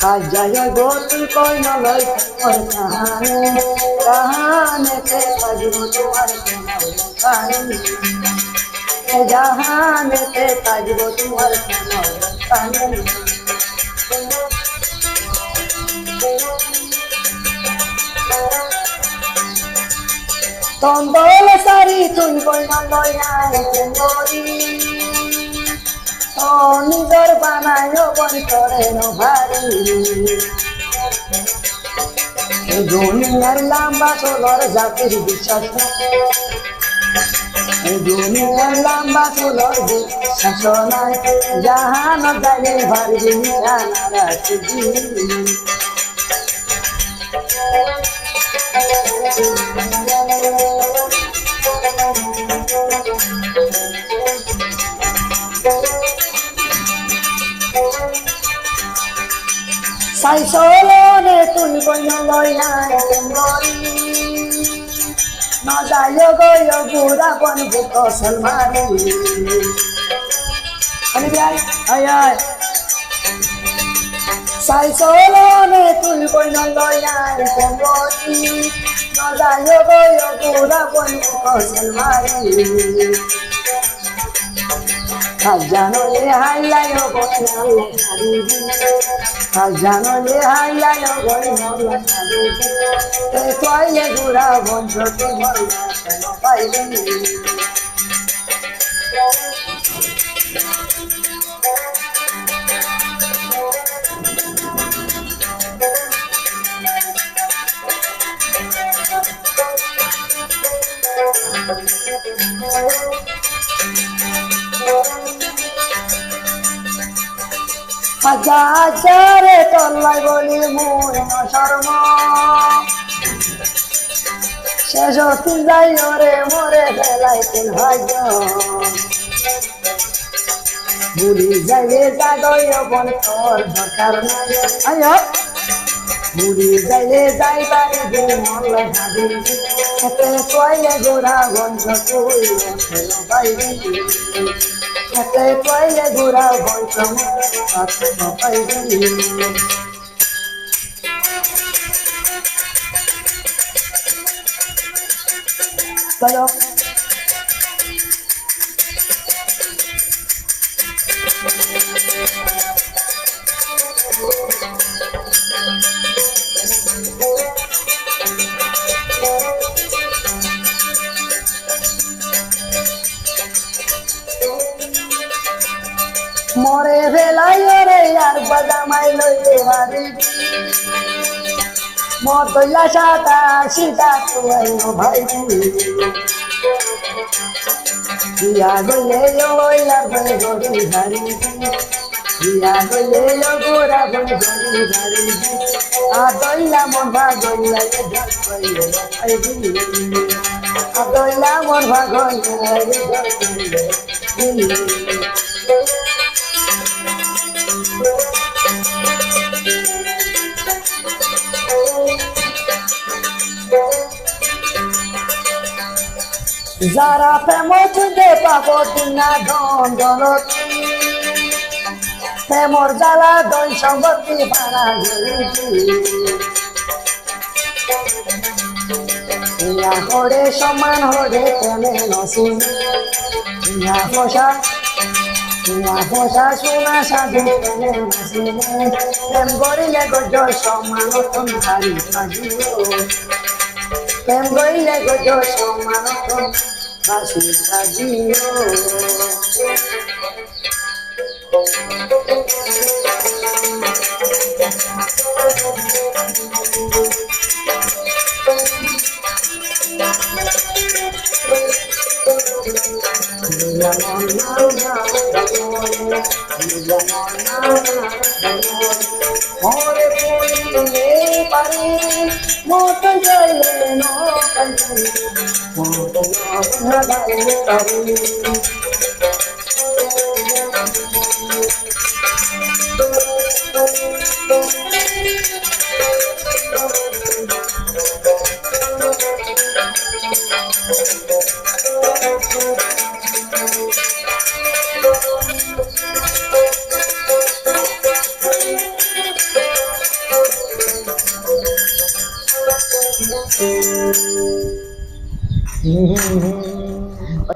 আজ যায় গো তুই কই নলয় ওর কাহানেতে থাকবো তোমার প্রেমের কাহিনী জাহানেতে থাকবো তোমার প্রেমের কাহিনী তন্দল সারি তুই কই নলয় সুন্দরী নিজর বানায় বন্তরে ভারী দুনিয়ার লম্বা চলর জাতির বিশ্বাস দুনিয়ার লম্বা চলর বিশ্বাস নাই জাহান জানে ভারী জানা রাখি সাই সলনে তুই কইন লইয়া মরি না যায় গয় বুড়া বন বুক সলমানি আরে ভাই আয় আয় সাই সলনে তুই কইন লইয়া মরি না যায় গয় বুড়া বন বুক সলমানি জানো রে হাইলাইও বনাল হাবিবি জানো রে হাইলাইও বনাল হাবিবি এ তোইলে গুড়া বন্ধ তোমার কেন পাইলি হাজারে তল্লাই বলি মন শর্ম শেষ তিন যাই ওরে মরে বেলাই তিন ভাগ্য বুড়ি যাইলে জাগয় বন তোর দরকার নাই আয় বুড়ি যাইলে যাই বাড়ি যে মল্লাই ভাবি এতে কইলে গোড়া গঞ্জ তুই পাইবি এতে কইলে গোড়া গঞ্জ পাইবি চলো মরে ভেলাই রে আর বাদামাই লইলে বাড়ি মতলা সাদা সীতা তুই ভাই ইয়া গলে ওইলার বলে গরি ধারি ইয়া গলে গোরা বলে গরি ধারি আদইলা মন ভাগইলা জল কইলে আইবি আদইলা মন ভাগইলা জল কইলে যারা প্রেম খুঁজে পাবো দিনা ধন দৌলতি প্রেমর জ্বালা দই সম্পত্তি ভাড়া ইয়া হরে সমান হরে প্রেমে নসিন ইয়া পোষা সোনা সাধু প্রেমে নসিনে প্রেম করিলে গজ সমান ভারী সাজিও প্রেম করিলে গজ সমান বাসি সাজিও মরে পড়িলে পারি মত যাইলে নকালি মত না যাইলে পারি হুম হুম হুম